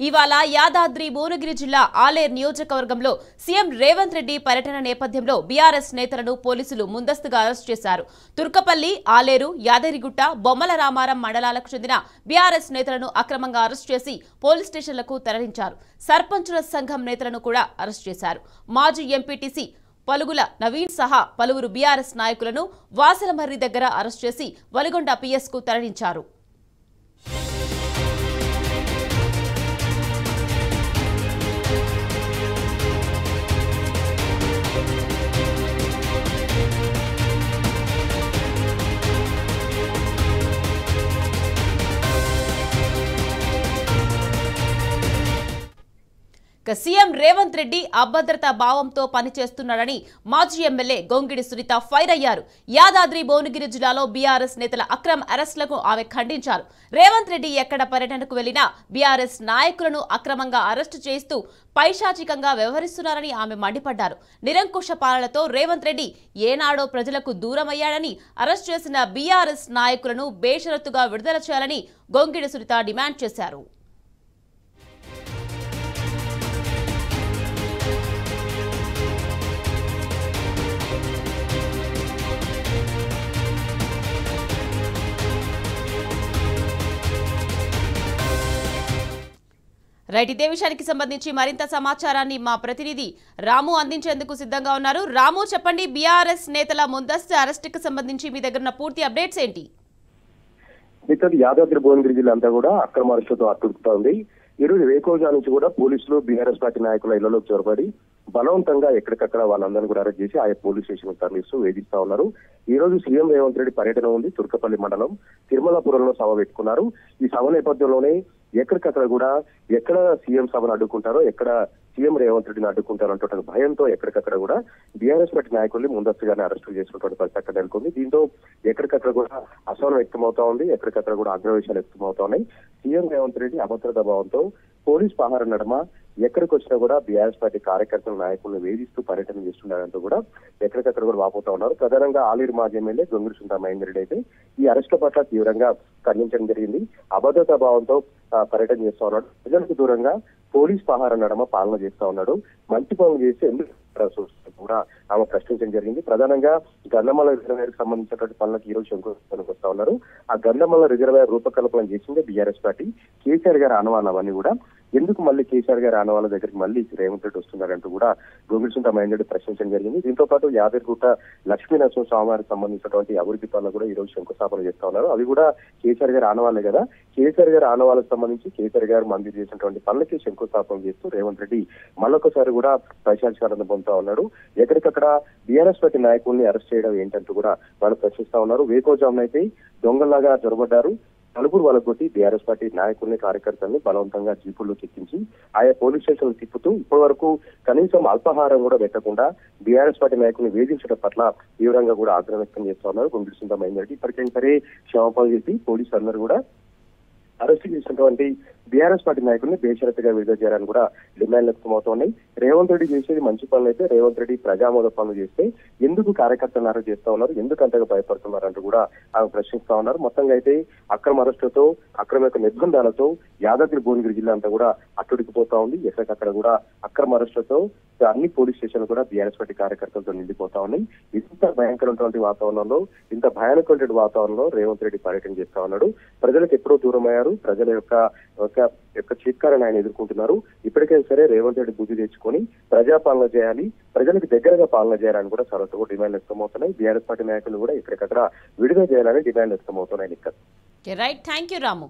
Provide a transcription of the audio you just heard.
ఇవాళ యాదాద్రి భువనగిరి జిల్లా ఆలేరు నియోజకవర్గంలో సీఎం రేవంత్ రెడ్డి పర్యటన నేపథ్యంలో బీఆర్ఎస్ నేతలను పోలీసులు ముందస్తుగా అరెస్ట్ చేశారు. తుర్కపల్లి, ఆలేరు, యాదగిరిగుట్ట, బొమ్మల రామారం మండలాలకు చెందిన బీఆర్ఎస్ నేతలను అక్రమంగా అరెస్ట్ చేసి పోలీస్ స్టేషన్లకు తరలించారు. సర్పంచుల సంఘం నేతలను కూడా అరెస్ట్ చేశారు. మాజీ ఎంపీటీసీ పలుగుల నవీన్ సహా పలువురు బీఆర్ఎస్ నాయకులను వాసలమర్రి దగ్గర అరెస్ట్ చేసి వలిగొండ పిఎస్కు తరలించారు. సీఎం రేవంత్ రెడ్డి అభద్రతా భావంతో పనిచేస్తున్నాడని మాజీ ఎమ్మెల్యే గొంగిడి సునీత ఫైర్ అయ్యారు. యాదాద్రి భువనగిరి జిల్లాలో బీఆర్ఎస్ నేతల అక్రమ అరెస్టులకు ఆమె ఖండించారు. రేవంత్ రెడ్డి ఎక్కడ పర్యటనకు వెళ్లినా బీఆర్ఎస్ నాయకులను అక్రమంగా అరెస్టు చేస్తూ పైశాచికంగా వ్యవహరిస్తున్నారని ఆమె మండిపడ్డారు. నిరంకుశ పాలనతో రేవంత్ రెడ్డి ఏనాడో ప్రజలకు దూరమయ్యాడని అరెస్ట్ చేసిన బీఆర్ఎస్ నాయకులను బేషరతుగా విడుదల చేయాలని గొంగిడి సునీత డిమాండ్ చేశారు. రైట్, ఇదే విషయానికి సంబంధించి మరింత సమాచారాన్ని మా ప్రతినిధి రాము అందించేందుకు సిద్ధంగా ఉన్నారు. రాము, చెప్పండి, బీఆర్ఎస్ నేతల ముందస్తు అరెస్టుకు సంబంధించి మీ దగ్గర ఉన్న పూర్తి అప్డేట్స్ ఏంటి? యాదాద్రి భువనగిరి జిల్లా అంతా కూడా అక్రమ అరెస్టులతో అట్టుకుతోంది. ఈరోజు వేకోజా నుంచి కూడా పోలీసులు బీఆర్ఎస్ పార్టీ నాయకుల ఇళ్లలోకి చొరబడి బలవంతంగా ఎక్కడికక్కడ వాళ్ళందరినీ కూడా అరెస్ట్ చేసి ఆయా పోలీస్ స్టేషన్ తరలిస్తూ వేధిస్తా ఉన్నారు. ఈ రోజు సీఎం రేవంత్ రెడ్డి పర్యటన ఉంది. తుర్కపల్లి మండలం తిరుమలాపురంలో సభ పెట్టుకున్నారు. ఈ సభ నేపథ్యంలోనే ఎక్కడికక్కడ కూడా ఎక్కడ సీఎం సభను అడ్డుకుంటారో, ఎక్కడ సీఎం రేవంత్ రెడ్డిని అడ్డుకుంటారో అంటున్న భయంతో ఎక్కడికక్కడ కూడా బీఆర్ఎస్ పార్టీ నాయకుల్ని ముందస్తుగానే అరెస్టు చేసినటువంటి పరిస్థితి అక్కడ నెలకొంది. దీంతో ఎక్కడికక్కడ కూడా అసహనం వ్యక్తమవుతా ఉంది. ఎక్కడికక్కడ కూడా అగ్రవేశాలు వ్యక్తమవుతా ఉన్నాయి. సీఎం రేవంత్ రెడ్డి అభద్రతా భావంతో పోలీస్ పహార నడమ ఎక్కడికి వచ్చినా కూడా బీఆర్ఎస్ పార్టీ కార్యకర్తల నాయకులను వేధిస్తూ పర్యటన చేస్తున్నారంటూ కూడా ఎక్కడికక్కడ కూడా వాపోతా ఉన్నారు. ప్రధానంగా ఆలేరు మాజీ ఎమ్మెల్యే గొంగిడి సునీత మహేందర్ రెడ్డి అయితే ఈ అరెస్టుల పట్ల తీవ్రంగా ఖండించడం జరిగింది. అభద్రతా భావంతో పర్యటన చేస్తా ఉన్నాడు. ప్రజలకు దూరంగా పోలీస్ పహార నడమ పాలన చేస్తా ఉన్నాడు. మంచి పనులు చేస్తే ఎందుకు కూడా ఆమె ప్రశ్నించడం జరిగింది. ప్రధానంగా గంధమల్ల రిజర్వేయర్ సంబంధించినటువంటి పనులకు ఈ రోజు శంకుస్థాపనకు వస్తా ఉన్నారు. ఆ గంధమల్ల రిజర్వేయర్ రూపకల్పన చేసిందే బీఆర్ఎస్ పార్టీ. కేసీఆర్ గారి ఆనవాళ్ళు అవన్నీ కూడా ఎందుకు మళ్ళీ కేసీఆర్ గారి ఆనవాళ్ళ దగ్గరికి మళ్ళీ రేవంత్ రెడ్డి వస్తున్నారంటూ కూడా గొంగిడి సునీత మహేందర్ రెడ్డి ప్రశ్నించడం జరిగింది. దీంతో పాటు యాదగిరిగుట్ట లక్ష్మీనరసింహ స్వామివారికి సంబంధించినటువంటి అభివృద్ధి పనులు కూడా ఈ రోజు శంకుస్థాపన చేస్తా ఉన్నారు. అవి కూడా కేసీఆర్ గారి ఆనవాళ్ళే కదా. కేసీఆర్ గారి ఆనవాళ్ళకు సంబంధించి కేసీఆర్ గారు మంజూరు చేసినటువంటి పనులకి శంకుస్థాపన చేస్తూ రేవంత్ రెడ్డి మళ్ళొకసారి కూడా పైశాచికాలను పొందుతా ఉన్నాడు. ఎక్కడికక్కడ బీఆర్ఎస్ పార్టీ నాయకుల్ని అరెస్ట్ చేయడం ఏంటంటూ కూడా వాళ్ళు ప్రశ్నిస్తా ఉన్నారు. వేకోజామున అయితే దొంగల్లాగా జొరబడ్డారు. నలుగురు వాళ్ళకొట్టి బీఆర్ఎస్ పార్టీ నాయకుల్ని, కార్యకర్తల్ని బలవంతంగా జీపుల్లోకి ఎక్కించి ఆయా పోలీస్ స్టేషన్లు తిప్పుతూ ఇప్పటి వరకు కనీసం అల్పాహారం కూడా పెట్టకుండా బీఆర్ఎస్ పార్టీ నాయకుల్ని వేధించడం పట్ల తీవ్రంగా కూడా ఆగ్రహం వ్యక్తం చేస్తా ఉన్నారు. గొంగిడి సునీత మహేందర్ రెడ్డి ఇప్పటికైనా సరే క్షమాపణలు చేసి పోలీసులు అందరూ కూడా అరెస్ట్ చేసినటువంటి బీఆర్ఎస్ పార్టీ నాయకుల్ని బేషరతుగా విడుదల చేయాలని కూడా డిమాండ్లు వ్యక్తమవుతున్నాయి. రేవంత్ రెడ్డి చేసేది మంచి పనులు అయితే రేవంత్ రెడ్డి ప్రజామోద పనులు చేస్తే ఎందుకు కార్యకర్తలను అరెస్ట్ చేస్తా ఉన్నారు, ఎందుకు అంతగా భయపడుతున్నారు అంటూ కూడా ఆమె ప్రశ్నిస్తా ఉన్నారు. మొత్తంగా అయితే అక్రమ అరెస్టులతో, అక్రమ నిర్బంధాలతో యాదాద్రి భువనగిరి జిల్లా అంతా కూడా అట్టుడికిపోతా ఉంది. ఎక్కడికక్కడ కూడా అక్రమ అరెస్టులతో అన్ని పోలీస్ స్టేషన్లు కూడా బీఆర్ఎస్ పార్టీ కార్యకర్తలతో నిండిపోతా ఉన్నాయి. ఇంత భయంకరమైనటువంటి వాతావరణంలో, ఇంత భయానకమైనటువంటి వాతావరణంలో రేవంత్ రెడ్డి పర్యటన చేస్తా ఉన్నాడు. ప్రజలకు ఎప్పుడో దూరం అయ్యారు. ప్రజల యొక్క చీత్కారాన్ని ఆయన ఎదుర్కొంటున్నారు. ఇప్పటికైనా సరే రేవంత్ రెడ్డి బుద్ధి తెచ్చుకొని ప్రజాపాలన చేయాలి, ప్రజలకు దగ్గరగా పాలన చేయాలని కూడా సర్వతో డిమాండ్ వ్యక్తమవుతున్నాయి. బీఆర్ఎస్ పార్టీ నాయకులు కూడా ఎక్కడికక్కడ విడుదల చేయాలని డిమాండ్ వ్యక్తమవుతున్నాయి. Right, thank you Ramu.